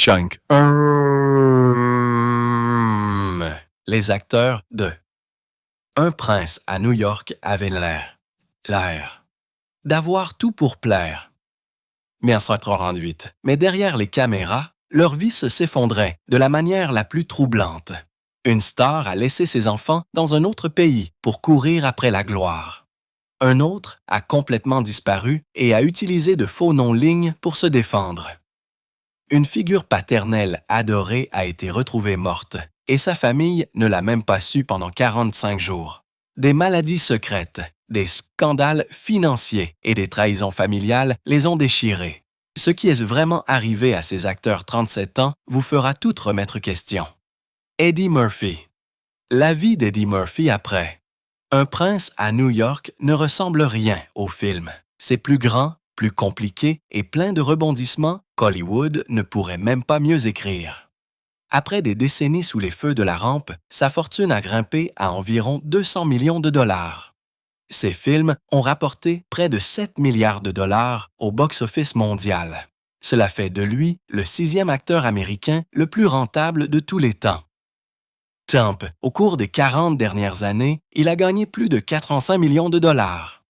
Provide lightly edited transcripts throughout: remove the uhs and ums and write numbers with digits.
Chunk. Les acteurs de Un prince à New York avait l'air d'avoir tout pour plaire. 1938. Mais derrière les caméras, leur vie s'effondrait de la manière la plus troublante. Une star a laissé ses enfants dans un autre pays pour courir après la gloire. Un autre a complètement disparu et a utilisé de faux noms-lignes pour se défendre. Une figure paternelle adorée a été retrouvée morte et sa famille ne l'a même pas su pendant 45 jours. Des maladies secrètes, des scandales financiers et des trahisons familiales les ont déchirés. Ce qui est vraiment arrivé à ces acteurs 37 ans vous fera tout remettre question. Eddie Murphy. La vie d'Eddie Murphy après. Un prince à New York ne ressemble rien au film. C'est plus grand, plus compliqué et plein de rebondissements qu'Hollywood ne pourrait même pas mieux écrire. Après des décennies sous les feux de la rampe, sa fortune a grimpé à environ 200 millions de dollars. Ses films ont rapporté près de 7 milliards de dollars au box-office mondial. Cela fait de lui le 6e acteur américain le plus rentable de tous les temps. Trump, au cours des 40 dernières années, il a gagné plus de 405 millions de dollars.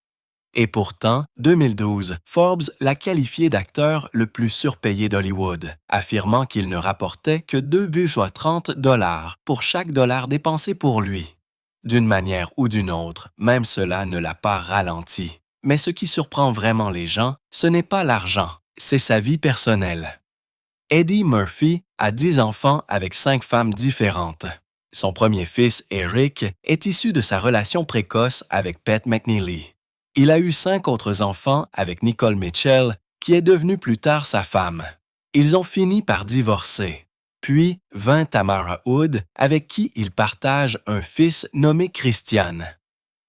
Et pourtant, 2012, Forbes l'a qualifié d'acteur le plus surpayé d'Hollywood, affirmant qu'il ne rapportait que 2,30 $ pour chaque dollar dépensé pour lui. D'une manière ou d'une autre, même cela ne l'a pas ralenti. Mais ce qui surprend vraiment les gens, ce n'est pas l'argent, c'est sa vie personnelle. Eddie Murphy a 10 enfants avec 5 femmes différentes. Son premier fils, Eric, est issu de sa relation précoce avec Pat McNeely. Il a eu 5 autres enfants avec Nicole Mitchell, qui est devenue plus tard sa femme. Ils ont fini par divorcer. Puis vint Tamara Hood, avec qui il partage un fils nommé Christian.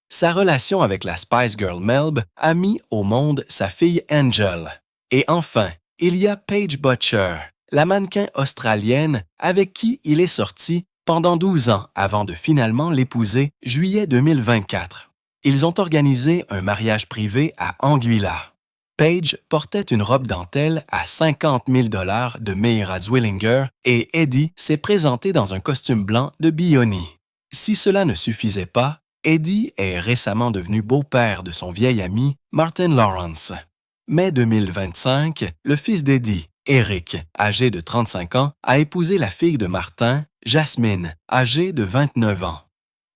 Sa relation avec la Spice Girl Melb a mis au monde sa fille Angel. Et enfin, il y a Paige Butcher, la mannequin australienne avec qui il est sorti pendant 12 ans avant de finalement l'épouser juillet 2024. Ils ont organisé un mariage privé à Anguilla. Paige portait une robe dentelle à 50 000 $ de Meira Zwillinger et Eddie s'est présenté dans un costume blanc de Bioni. Si cela ne suffisait pas, Eddie est récemment devenu beau-père de son vieil ami Martin Lawrence. Mai 2025, le fils d'Eddie, Eric, âgé de 35 ans, a épousé la fille de Martin, Jasmine, âgée de 29 ans.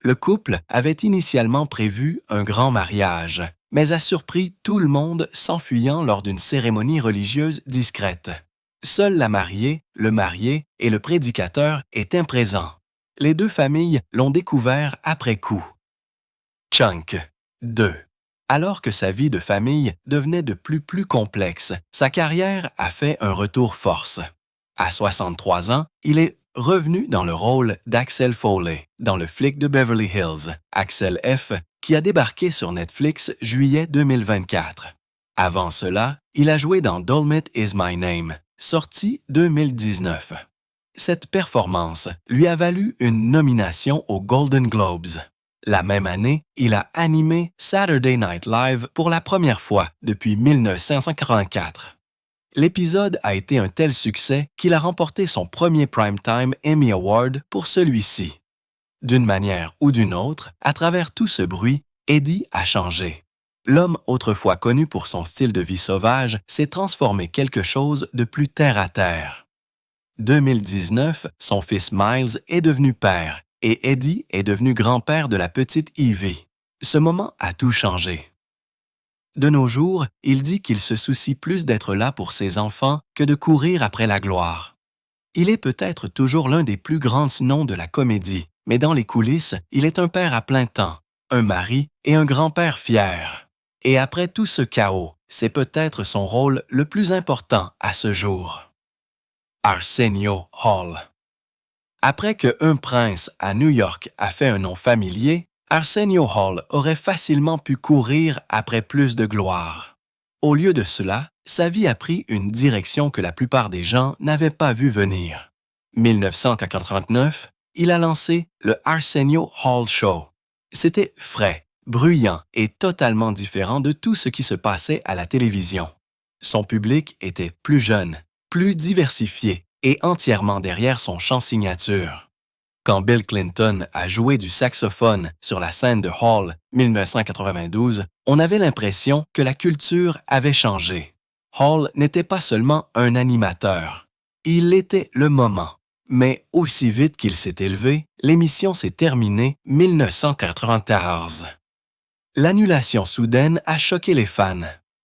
Le couple avait initialement prévu un grand mariage, mais a surpris tout le monde s'enfuyant lors d'une cérémonie religieuse discrète. Seule la mariée, le marié et le prédicateur étaient présents. Les deux familles l'ont découvert après coup. Chunk 2. Alors que sa vie de famille devenait de plus complexe, sa carrière a fait un retour force. À 63 ans, il est revenu dans le rôle d'Axel Foley dans Le flic de Beverly Hills, Axel F., qui a débarqué sur Netflix juillet 2024. Avant cela, il a joué dans Dolomite Is My Name, sorti 2019. Cette performance lui a valu une nomination aux Golden Globes. La même année, il a animé Saturday Night Live pour la première fois depuis 1984. L'épisode a été un tel succès qu'il a remporté son premier Primetime Emmy Award pour celui-ci. D'une manière ou d'une autre, à travers tout ce bruit, Eddie a changé. L'homme autrefois connu pour son style de vie sauvage s'est transformé quelque chose de plus terre-à-terre. 2019, son fils Miles est devenu père et Eddie est devenu grand-père de la petite Evie. Ce moment a tout changé. De nos jours, il dit qu'il se soucie plus d'être là pour ses enfants que de courir après la gloire. Il est peut-être toujours l'un des plus grands noms de la comédie, mais dans les coulisses, il est un père à plein temps, un mari et un grand-père fier. Et après tout ce chaos, c'est peut-être son rôle le plus important à ce jour. Arsenio Hall. Après que Un prince à New York a fait un nom familier, Arsenio Hall aurait facilement pu courir après plus de gloire. Au lieu de cela, sa vie a pris une direction que la plupart des gens n'avaient pas vu venir. 1989, il a lancé le Arsenio Hall Show. C'était frais, bruyant et totalement différent de tout ce qui se passait à la télévision. Son public était plus jeune, plus diversifié et entièrement derrière son chant signature. Quand Bill Clinton a joué du saxophone sur la scène de Hall 1992, on avait l'impression que la culture avait changé. Hall n'était pas seulement un animateur, il était le moment. Mais aussi vite qu'il s'est élevé, l'émission s'est terminée 1994. L'annulation soudaine a choqué les fans.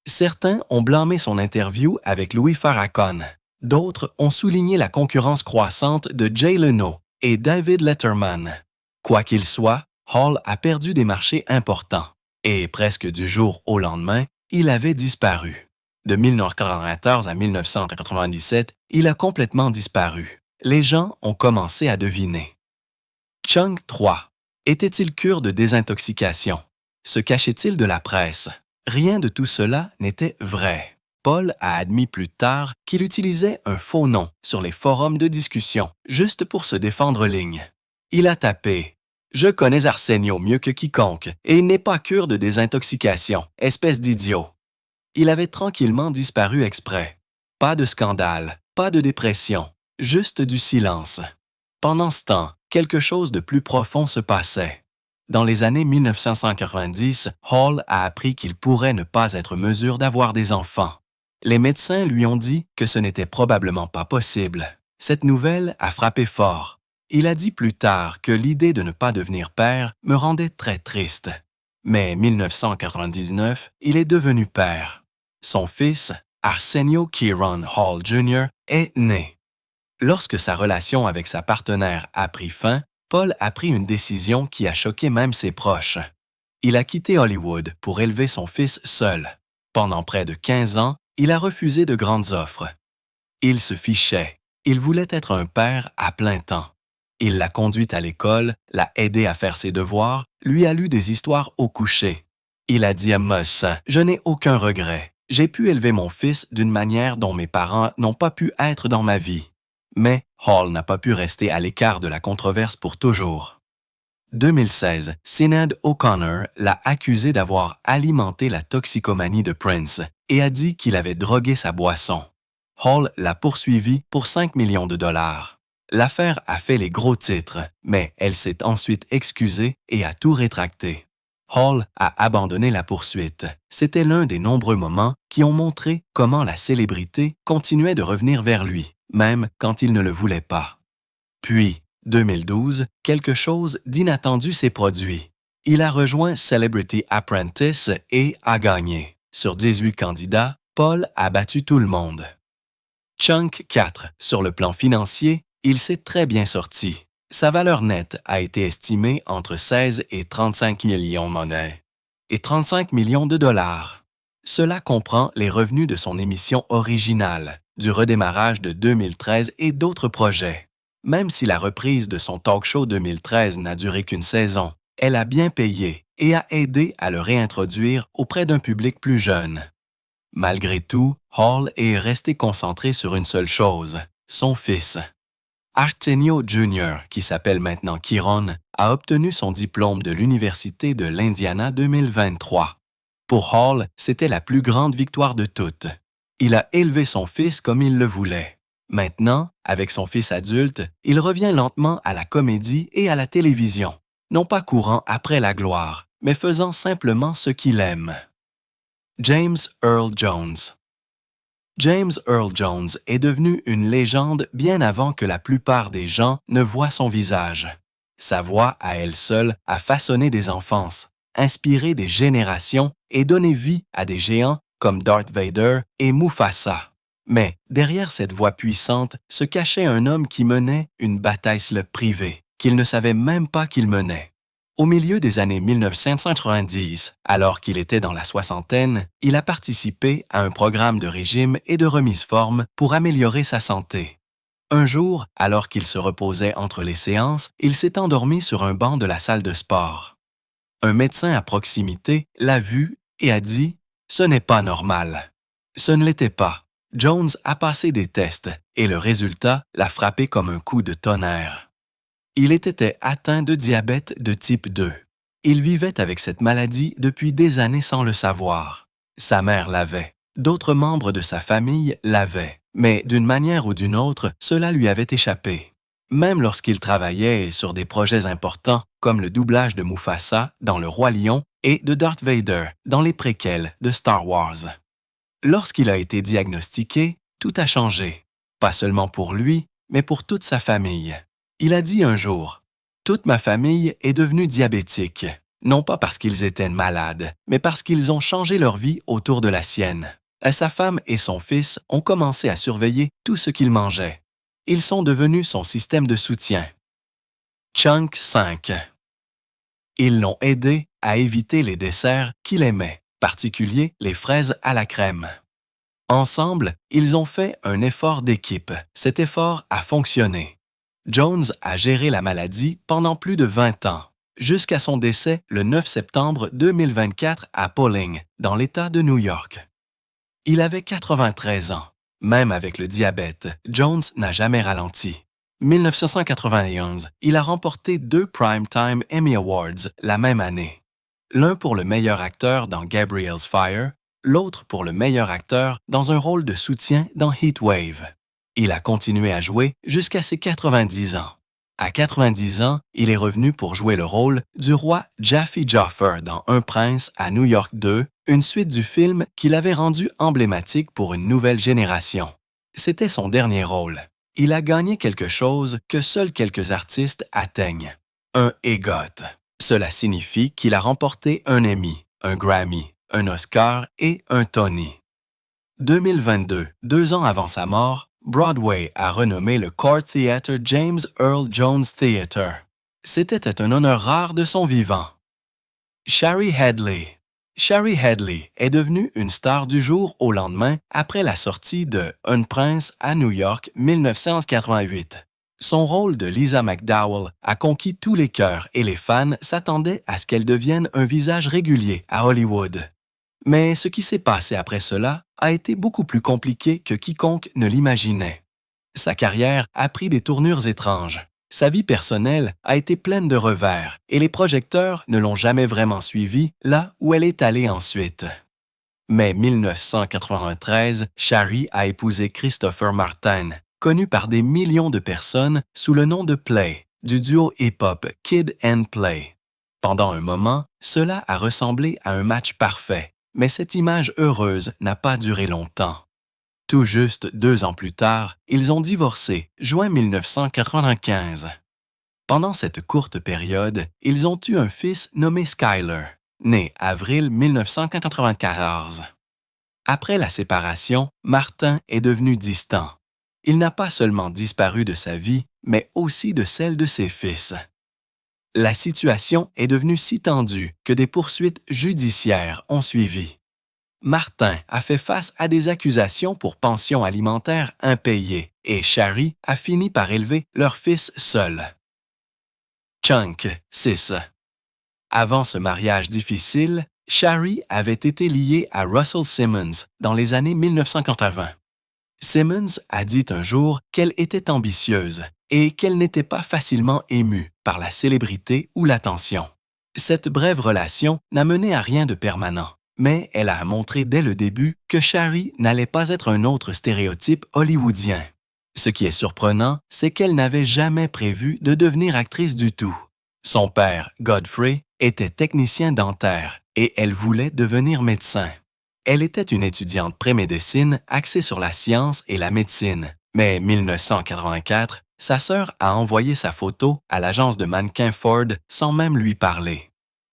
Certains ont blâmé son interview avec Louis Farrakhan. D'autres ont souligné la concurrence croissante de Jay Leno et David Letterman. Quoi qu'il soit, Hall a perdu des marchés importants. Et presque du jour au lendemain, il avait disparu. De 1994 à 1997, il a complètement disparu. Les gens ont commencé à deviner. Chung 3. Était-il cure de désintoxication? Se cachait-il de la presse? Rien de tout cela n'était vrai. Paul a admis plus tard qu'il utilisait un faux nom sur les forums de discussion, juste pour se défendre ligne. Il a tapé « Je connais Arsenio mieux que quiconque et il n'est pas cure de désintoxication, espèce d'idiot. » Il avait tranquillement disparu exprès. Pas de scandale, pas de dépression, juste du silence. Pendant ce temps, quelque chose de plus profond se passait. Dans les années 1990, Hall a appris qu'il pourrait ne pas être en mesure d'avoir des enfants. Les médecins lui ont dit que ce n'était probablement pas possible. Cette nouvelle a frappé fort. Il a dit plus tard que l'idée de ne pas devenir père me rendait très triste. Mais en 1999, il est devenu père. Son fils, Arsenio Kieran Hall Jr., est né. Lorsque sa relation avec sa partenaire a pris fin, Paul a pris une décision qui a choqué même ses proches. Il a quitté Hollywood pour élever son fils seul. Pendant près de 15 ans, il a refusé de grandes offres. Il se fichait. Il voulait être un père à plein temps. Il l'a conduite à l'école, l'a aidé à faire ses devoirs, lui a lu des histoires au coucher. Il a dit à Moss, « Je n'ai aucun regret. J'ai pu élever mon fils d'une manière dont mes parents n'ont pas pu être dans ma vie. » Mais Hall n'a pas pu rester à l'écart de la controverse pour toujours. 2016, Sinéad O'Connor l'a accusé d'avoir alimenté la toxicomanie de Prince et a dit qu'il avait drogué sa boisson. Hall l'a poursuivi pour 5 millions de dollars. L'affaire a fait les gros titres, mais elle s'est ensuite excusée et a tout rétracté. Hall a abandonné la poursuite. C'était l'un des nombreux moments qui ont montré comment la célébrité continuait de revenir vers lui, même quand il ne le voulait pas. Puis, 2012, quelque chose d'inattendu s'est produit. Il a rejoint Celebrity Apprentice et a gagné. Sur 18 candidats, Paul a battu tout le monde. Chunk 4. Sur le plan financier, il s'est très bien sorti. Sa valeur nette a été estimée entre 16 et 35 millions de monnaie et 35 millions de dollars. Cela comprend les revenus de son émission originale, du redémarrage de 2013 et d'autres projets. Même si la reprise de son talk show 2013 n'a duré qu'une saison, elle a bien payé et a aidé à le réintroduire auprès d'un public plus jeune. Malgré tout, Hall est resté concentré sur une seule chose, son fils. Arsenio Jr., qui s'appelle maintenant Kieran, a obtenu son diplôme de l'Université de l'Indiana 2023. Pour Hall, c'était la plus grande victoire de toutes. Il a élevé son fils comme il le voulait. Maintenant, avec son fils adulte, il revient lentement à la comédie et à la télévision, non pas courant après la gloire, mais faisant simplement ce qu'il aime. James Earl Jones. James Earl Jones est devenu une légende bien avant que la plupart des gens ne voient son visage. Sa voix, à elle seule, a façonné des enfances, inspiré des générations et donné vie à des géants comme Darth Vader et Mufasa. Mais derrière cette voix puissante se cachait un homme qui menait une bataille privée, qu'il ne savait même pas qu'il menait. Au milieu des années 1990, alors qu'il était dans la soixantaine, il a participé à un programme de régime et de remise-forme pour améliorer sa santé. Un jour, alors qu'il se reposait entre les séances, il s'est endormi sur un banc de la salle de sport. Un médecin à proximité l'a vu et a dit « Ce n'est pas normal ». Ce ne l'était pas. Jones a passé des tests et le résultat l'a frappé comme un coup de tonnerre. Il était atteint de diabète de type 2. Il vivait avec cette maladie depuis des années sans le savoir. Sa mère l'avait. D'autres membres de sa famille l'avaient, mais d'une manière ou d'une autre, cela lui avait échappé. Même lorsqu'il travaillait sur des projets importants comme le doublage de Mufasa dans Le Roi Lion et de Darth Vader dans les préquels de Star Wars. Lorsqu'il a été diagnostiqué, tout a changé. Pas seulement pour lui, mais pour toute sa famille. Il a dit un jour, « Toute ma famille est devenue diabétique, non pas parce qu'ils étaient malades, mais parce qu'ils ont changé leur vie autour de la sienne. » Sa femme et son fils ont commencé à surveiller tout ce qu'il mangeait. Ils sont devenus son système de soutien. Chunk 5. Ils l'ont aidé à éviter les desserts qu'il aimait, en particulier les fraises à la crème. Ensemble, ils ont fait un effort d'équipe. Cet effort a fonctionné. Jones a géré la maladie pendant plus de 20 ans, jusqu'à son décès le 9 septembre 2024 à Pawling, dans l'État de New York. Il avait 93 ans. Même avec le diabète, Jones n'a jamais ralenti. 1991, il a remporté 2 Primetime Emmy Awards la même année. L'un pour le meilleur acteur dans Gabriel's Fire, l'autre pour le meilleur acteur dans un rôle de soutien dans Heat Wave. Il a continué à jouer jusqu'à ses 90 ans. À 90 ans, il est revenu pour jouer le rôle du roi Jaffe Joffer dans Un prince à New York 2, une suite du film qu'il avait rendu emblématique pour une nouvelle génération. C'était son dernier rôle. Il a gagné quelque chose que seuls quelques artistes atteignent. Un EGOT. Cela signifie qu'il a remporté un Emmy, un Grammy, un Oscar et un Tony. 2022, 2 ans avant sa mort, Broadway a renommé le Court Theatre James Earl Jones Theatre. C'était un honneur rare de son vivant. Shari Headley. Shari Headley est devenue une star du jour au lendemain après la sortie de Un prince à New York 1988. Son rôle de Lisa McDowell a conquis tous les cœurs et les fans s'attendaient à ce qu'elle devienne un visage régulier à Hollywood. Mais ce qui s'est passé après cela a été beaucoup plus compliqué que quiconque ne l'imaginait. Sa carrière a pris des tournures étranges. Sa vie personnelle a été pleine de revers et les projecteurs ne l'ont jamais vraiment suivie là où elle est allée ensuite. Mais 1993, Shari a épousé Christopher Martin, connu par des millions de personnes sous le nom de Play, du duo hip-hop Kid and Play. Pendant un moment, cela a ressemblé à un match parfait. Mais cette image heureuse n'a pas duré longtemps. Tout juste 2 ans plus tard, ils ont divorcé, juin 1995. Pendant cette courte période, ils ont eu un fils nommé Skyler, né avril 1994. Après la séparation, Martin est devenu distant. Il n'a pas seulement disparu de sa vie, mais aussi de celle de ses fils. La situation est devenue si tendue que des poursuites judiciaires ont suivi. Martin a fait face à des accusations pour pension alimentaire impayée et Shari a fini par élever leur fils seul. Chunk 6. Avant ce mariage difficile, Shari avait été liée à Russell Simmons dans les années 1980. Simmons a dit un jour qu'elle était ambitieuse et qu'elle n'était pas facilement émue par la célébrité ou l'attention. Cette brève relation n'a mené à rien de permanent, mais elle a montré dès le début que Shari n'allait pas être un autre stéréotype hollywoodien. Ce qui est surprenant, c'est qu'elle n'avait jamais prévu de devenir actrice du tout. Son père, Godfrey, était technicien dentaire et elle voulait devenir médecin. Elle était une étudiante pré-médecine axée sur la science et la médecine, mais en 1984, sa sœur a envoyé sa photo à l'agence de mannequins Ford sans même lui parler.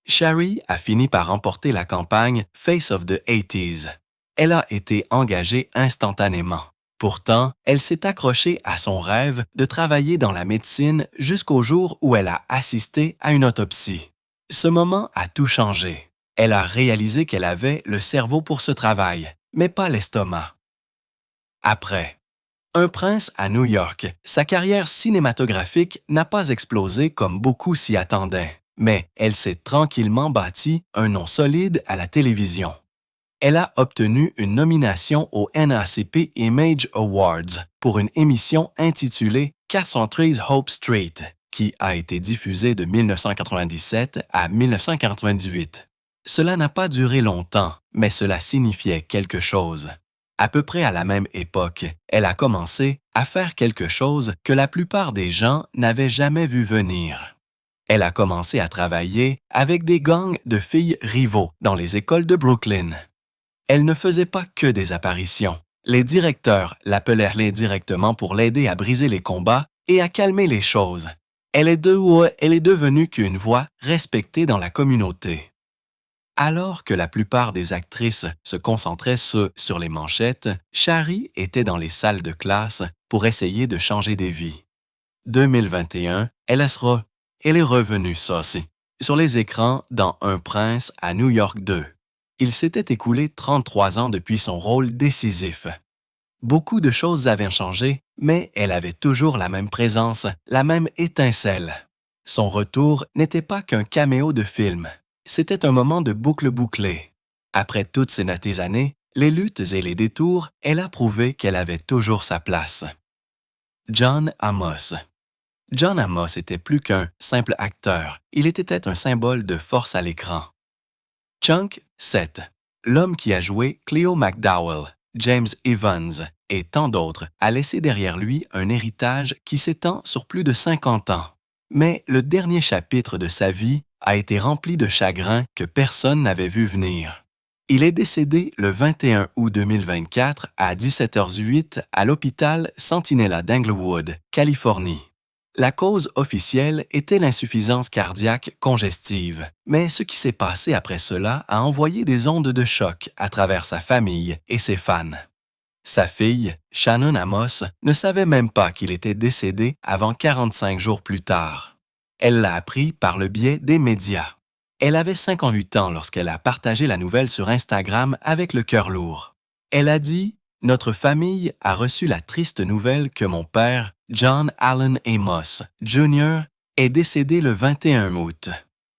Shari a fini par remporter la campagne Face of the 80s. Elle a été engagée instantanément. Pourtant, elle s'est accrochée à son rêve de travailler dans la médecine jusqu'au jour où elle a assisté à une autopsie. Ce moment a tout changé. Elle a réalisé qu'elle avait le cerveau pour ce travail, mais pas l'estomac. Après, Un prince à New York, sa carrière cinématographique n'a pas explosé comme beaucoup s'y attendaient, mais elle s'est tranquillement bâtie un nom solide à la télévision. Elle a obtenu une nomination au NAACP Image Awards pour une émission intitulée Cassandre's Hope Street, qui a été diffusée de 1997 à 1998. Cela n'a pas duré longtemps, mais cela signifiait quelque chose. À peu près à la même époque, elle a commencé à faire quelque chose que la plupart des gens n'avaient jamais vu venir. Elle a commencé à travailler avec des gangs de filles rivaux dans les écoles de Brooklyn. Elle ne faisait pas que des apparitions. Les directeurs l'appelèrent directement pour l'aider à briser les combats et à calmer les choses. Elle est devenue qu'une voix respectée dans la communauté. Alors que la plupart des actrices se concentraient sur les manchettes, Shari était dans les salles de classe pour essayer de changer des vies. 2021, elle est revenue saucée sur les écrans dans Un prince à New York 2. Il s'était écoulé 33 ans depuis son rôle décisif. Beaucoup de choses avaient changé, mais elle avait toujours la même présence, la même étincelle. Son retour n'était pas qu'un caméo de film. C'était un moment de boucle bouclée. Après toutes ces années, les luttes et les détours, elle a prouvé qu'elle avait toujours sa place. John Amos. John Amos était plus qu'un simple acteur, il était un symbole de force à l'écran. Chunk 7, l'homme qui a joué Cleo McDowell, James Evans et tant d'autres, a laissé derrière lui un héritage qui s'étend sur plus de 50 ans. Mais le dernier chapitre de sa vie a été rempli de chagrins que personne n'avait vu venir. Il est décédé le 21 août 2024 à 17h08 à l'hôpital Centinela d'Englewood, Californie. La cause officielle était l'insuffisance cardiaque congestive, mais ce qui s'est passé après cela a envoyé des ondes de choc à travers sa famille et ses fans. Sa fille, Shannon Amos, ne savait même pas qu'il était décédé avant 45 jours plus tard. Elle l'a appris par le biais des médias. Elle avait 58 ans lorsqu'elle a partagé la nouvelle sur Instagram avec le cœur lourd. Elle a dit « Notre famille a reçu la triste nouvelle que mon père, John Allen Amos, Jr., est décédé le 21 août.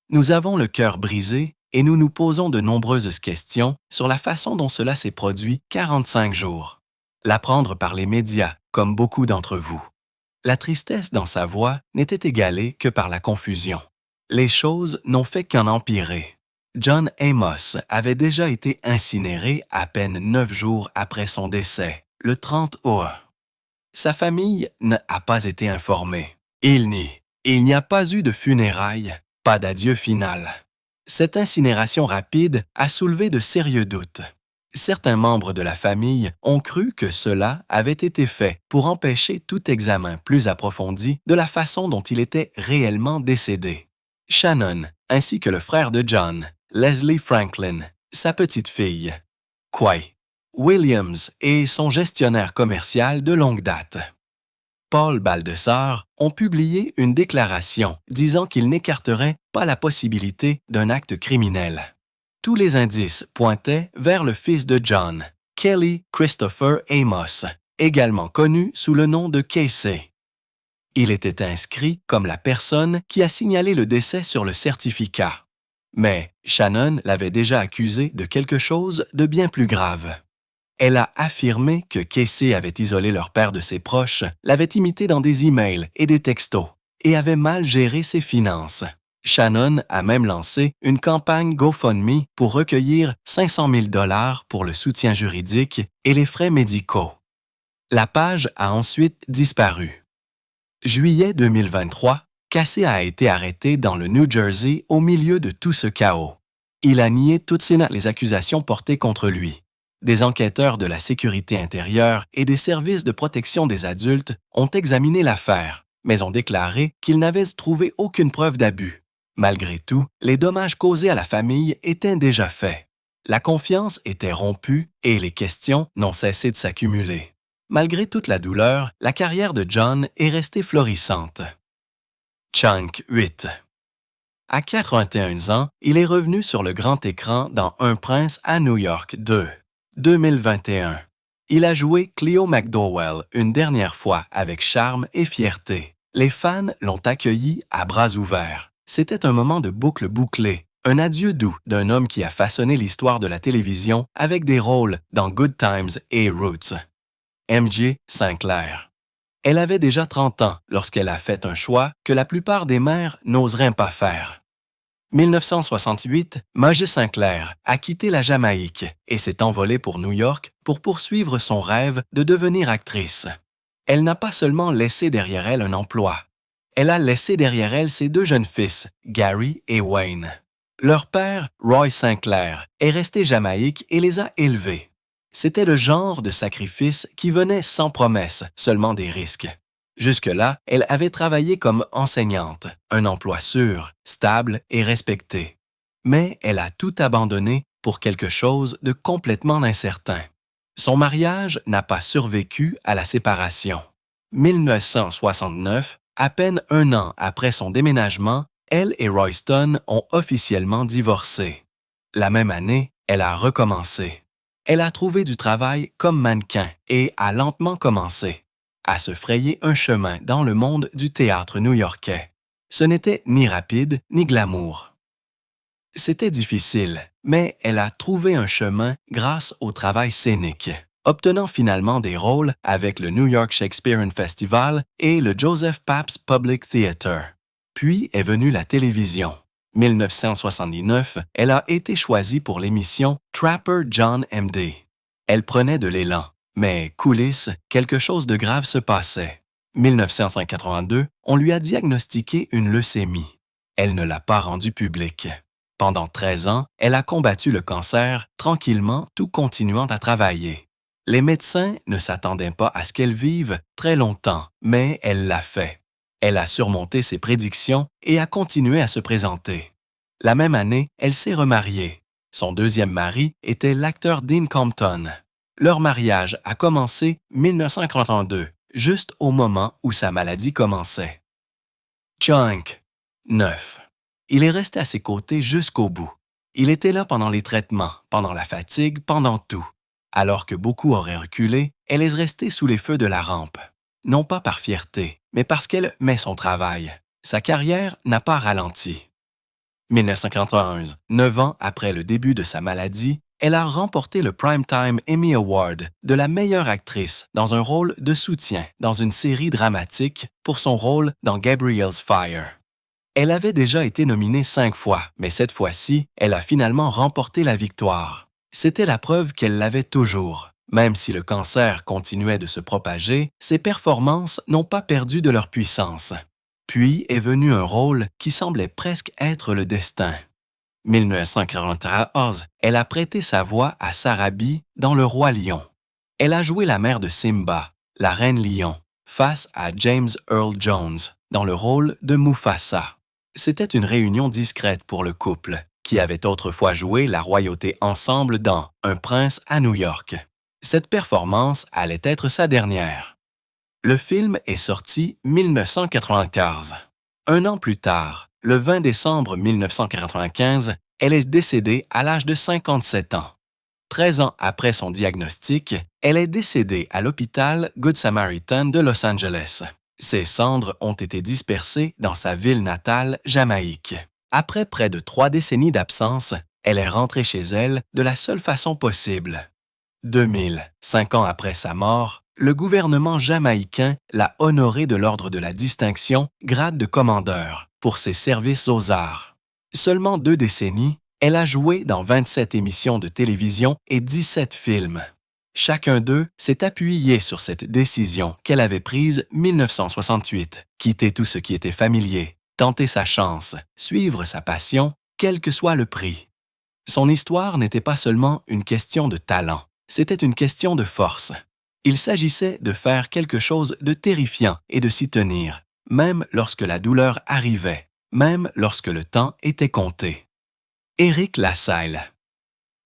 Nous avons le cœur brisé et nous nous posons de nombreuses questions sur la façon dont cela s'est produit 45 jours. L'apprendre par les médias, comme beaucoup d'entre vous. La tristesse dans sa voix n'était égalée que par la confusion. Les choses n'ont fait qu'en empirer. John Amos avait déjà été incinéré à peine 9 jours après son décès, le 30 août. Sa famille n'a pas été informée. Il n'y a pas eu de funérailles, pas d'adieu final. Cette incinération rapide a soulevé de sérieux doutes. Certains membres de la famille ont cru que cela avait été fait pour empêcher tout examen plus approfondi de la façon dont il était réellement décédé. Shannon, ainsi que le frère de John, Leslie Franklin, sa petite-fille, Quay Williams et son gestionnaire commercial de longue date. Paul Baldessar ont publié une déclaration disant qu'ils n'écarteraient pas la possibilité d'un acte criminel. Tous les indices pointaient vers le fils de John, Kelly Christopher Amos, également connu sous le nom de Casey. Il était inscrit comme la personne qui a signalé le décès sur le certificat. Mais Shannon l'avait déjà accusé de quelque chose de bien plus grave. Elle a affirmé que Casey avait isolé leur père de ses proches, l'avait imité dans des emails et des textos, et avait mal géré ses finances. Shannon a même lancé une campagne GoFundMe pour recueillir 500 000 $ pour le soutien juridique et les frais médicaux. La page a ensuite disparu. Juillet 2023, Casey a été arrêté dans le New Jersey au milieu de tout ce chaos. Il a nié toutes les accusations portées contre lui. Des enquêteurs de la sécurité intérieure et des services de protection des adultes ont examiné l'affaire, mais ont déclaré qu'ils n'avaient trouvé aucune preuve d'abus. Malgré tout, les dommages causés à la famille étaient déjà faits. La confiance était rompue et les questions n'ont cessé de s'accumuler. Malgré toute la douleur, la carrière de John est restée florissante. Chunk 8. À 41 ans, il est revenu sur le grand écran dans Un prince à New York 2. 2021. Il a joué Cleo McDowell une dernière fois avec charme et fierté. Les fans l'ont accueilli à bras ouverts. C'était un moment de boucle bouclée, un adieu doux d'un homme qui a façonné l'histoire de la télévision avec des rôles dans Good Times et Roots. MJ Sinclair. Elle avait déjà 30 ans lorsqu'elle a fait un choix que la plupart des mères n'oseraient pas faire. 1968, Margie Sinclair a quitté la Jamaïque et s'est envolée pour New York pour poursuivre son rêve de devenir actrice. Elle n'a pas seulement laissé derrière elle un emploi. Elle a laissé derrière elle ses deux jeunes fils, Gary et Wayne. Leur père, Roy Sinclair, est resté jamaïque et les a élevés. C'était le genre de sacrifice qui venait sans promesse, seulement des risques. Jusque-là, elle avait travaillé comme enseignante, un emploi sûr, stable et respecté. Mais elle a tout abandonné pour quelque chose de complètement incertain. Son mariage n'a pas survécu à la séparation. 1969, à peine un an après son déménagement, elle et Royston ont officiellement divorcé. La même année, elle a recommencé. Elle a trouvé du travail comme mannequin et a lentement commencé à se frayer un chemin dans le monde du théâtre new-yorkais. Ce n'était ni rapide ni glamour. C'était difficile, mais elle a trouvé un chemin grâce au travail scénique, obtenant finalement des rôles avec le New York Shakespeare Festival et le Joseph Pabst Public Theatre. Puis est venue la télévision. 1979, elle a été choisie pour l'émission Trapper John M.D. Elle prenait de l'élan, mais coulisses, quelque chose de grave se passait. 1982, on lui a diagnostiqué une leucémie. Elle ne l'a pas rendu public. Pendant 13 ans, elle a combattu le cancer tranquillement tout continuant à travailler. Les médecins ne s'attendaient pas à ce qu'elle vive très longtemps, mais elle l'a fait. Elle a surmonté ses prédictions et a continué à se présenter. La même année, elle s'est remariée. Son deuxième mari était l'acteur Dean Compton. Leur mariage a commencé en 1942, juste au moment où sa maladie commençait. Chunk, 9. Il est resté à ses côtés jusqu'au bout. Il était là pendant les traitements, pendant la fatigue, pendant tout. Alors que beaucoup auraient reculé, elle est restée sous les feux de la rampe. Non pas par fierté, mais parce qu'elle met son travail. Sa carrière n'a pas ralenti. 1991, 9 ans après le début de sa maladie, elle a remporté le Primetime Emmy Award de la meilleure actrice dans un rôle de soutien dans une série dramatique pour son rôle dans Gabriel's Fire. Elle avait déjà été nominée 5 fois, mais cette fois-ci, elle a finalement remporté la victoire. C'était la preuve qu'elle l'avait toujours. Même si le cancer continuait de se propager, ses performances n'ont pas perdu de leur puissance. Puis est venu un rôle qui semblait presque être le destin. 1941, elle a prêté sa voix à Sarabi dans Le Roi Lion. Elle a joué la mère de Simba, la Reine Lion, face à James Earl Jones dans le rôle de Mufasa. C'était une réunion discrète pour le couple, qui avait autrefois joué la royauté ensemble dans Un prince à New York. Cette performance allait être sa dernière. Le film est sorti en 1995. Un an plus tard, le 20 décembre 1995, elle est décédée à l'âge de 57 ans. 13 ans après son diagnostic, elle est décédée à l'hôpital Good Samaritan de Los Angeles. Ses cendres ont été dispersées dans sa ville natale, Jamaïque. Après près de 3 décennies d'absence, elle est rentrée chez elle de la seule façon possible. 2000, 5 ans après sa mort, le gouvernement jamaïcain l'a honorée de l'ordre de la distinction, grade de commandeur, pour ses services aux arts. Seulement 2 décennies, elle a joué dans 27 émissions de télévision et 17 films. Chacun d'eux s'est appuyé sur cette décision qu'elle avait prise en 1968, quitter tout ce qui était familier, tenter sa chance, suivre sa passion, quel que soit le prix. Son histoire n'était pas seulement une question de talent, c'était une question de force. Il s'agissait de faire quelque chose de terrifiant et de s'y tenir, même lorsque la douleur arrivait, même lorsque le temps était compté. Eric LaSalle.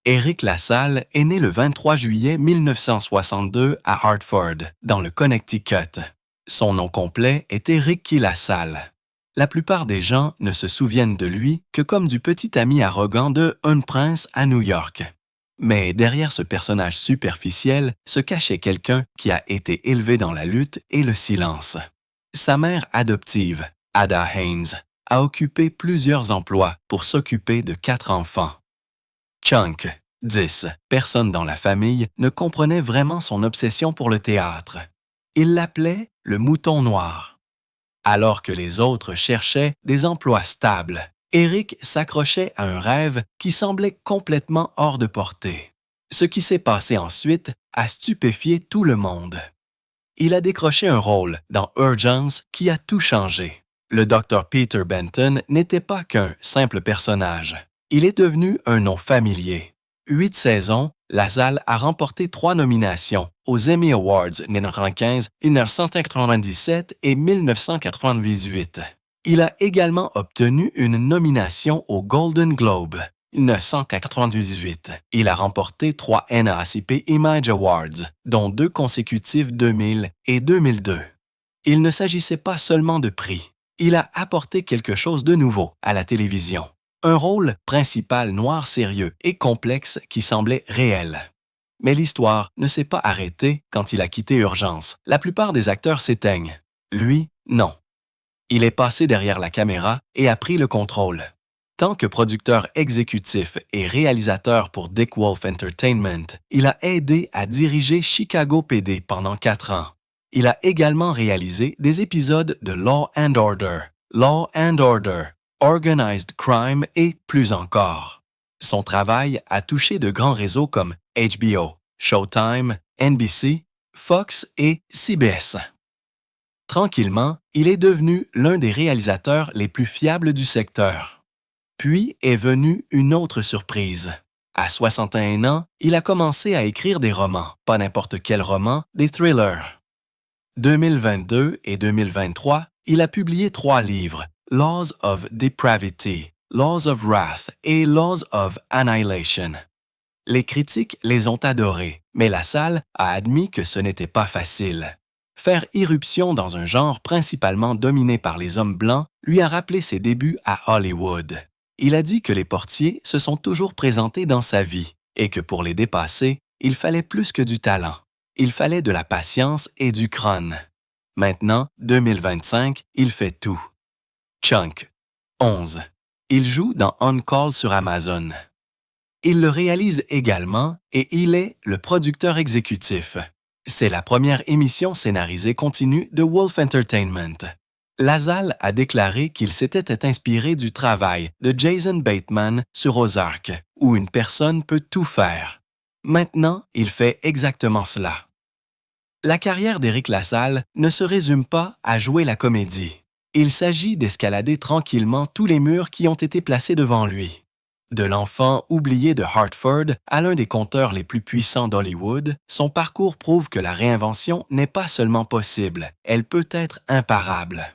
Eric LaSalle est né le 23 juillet 1962 à Hartford, dans le Connecticut. Son nom complet était Ricky LaSalle. La plupart des gens ne se souviennent de lui que comme du petit ami arrogant de Un prince à New York. Mais derrière ce personnage superficiel se cachait quelqu'un qui a été élevé dans la lutte et le silence. Sa mère adoptive, Ada Haynes, a occupé plusieurs emplois pour s'occuper de 4 enfants. Chunk, 10. Personne dans la famille ne comprenait vraiment son obsession pour le théâtre. Il l'appelait le mouton noir. Alors que les autres cherchaient des emplois stables, Eric s'accrochait à un rêve qui semblait complètement hors de portée. Ce qui s'est passé ensuite a stupéfié tout le monde. Il a décroché un rôle dans Urgence qui a tout changé. Le Dr. Peter Benton n'était pas qu'un simple personnage. Il est devenu un nom familier. 8 saisons, LaSalle a remporté 3 nominations aux Emmy Awards 1915, 1997 et 1998. Il a également obtenu une nomination au Golden Globe 1998. Il a remporté 3 NAACP Image Awards, dont 2 consécutifs 2000 et 2002. Il ne s'agissait pas seulement de prix. Il a apporté quelque chose de nouveau à la télévision. Un rôle principal noir sérieux et complexe qui semblait réel. Mais l'histoire ne s'est pas arrêtée quand il a quitté Urgence. La plupart des acteurs s'éteignent. Lui, non. Il est passé derrière la caméra et a pris le contrôle. Tant que producteur exécutif et réalisateur pour Dick Wolf Entertainment, il a aidé à diriger Chicago PD pendant 4 ans. Il a également réalisé des épisodes de Law and Order, Organized Crime et plus encore. Son travail a touché de grands réseaux comme HBO, Showtime, NBC, Fox et CBS. Tranquillement, il est devenu l'un des réalisateurs les plus fiables du secteur. Puis est venue une autre surprise. À 61 ans, il a commencé à écrire des romans, pas n'importe quel roman, des thrillers. 2022 et 2023, il a publié 3 livres, Laws of Depravity, Laws of Wrath et Laws of Annihilation. Les critiques les ont adorés, mais LaSalle a admis que ce n'était pas facile. Faire irruption dans un genre principalement dominé par les hommes blancs lui a rappelé ses débuts à Hollywood. Il a dit que les portiers se sont toujours présentés dans sa vie et que pour les dépasser, il fallait plus que du talent. Il fallait de la patience et du crâne. Maintenant, 2025, il fait tout. Chunk, 11. Il joue dans On Call sur Amazon. Il le réalise également et il est le producteur exécutif. C'est la première émission scénarisée continue de Wolf Entertainment. LaSalle a déclaré qu'il s'était inspiré du travail de Jason Bateman sur Ozark, où une personne peut tout faire. Maintenant, il fait exactement cela. La carrière d'Éric LaSalle ne se résume pas à jouer la comédie. Il s'agit d'escalader tranquillement tous les murs qui ont été placés devant lui. De l'enfant oublié de Hartford à l'un des conteurs les plus puissants d'Hollywood, son parcours prouve que la réinvention n'est pas seulement possible, elle peut être imparable.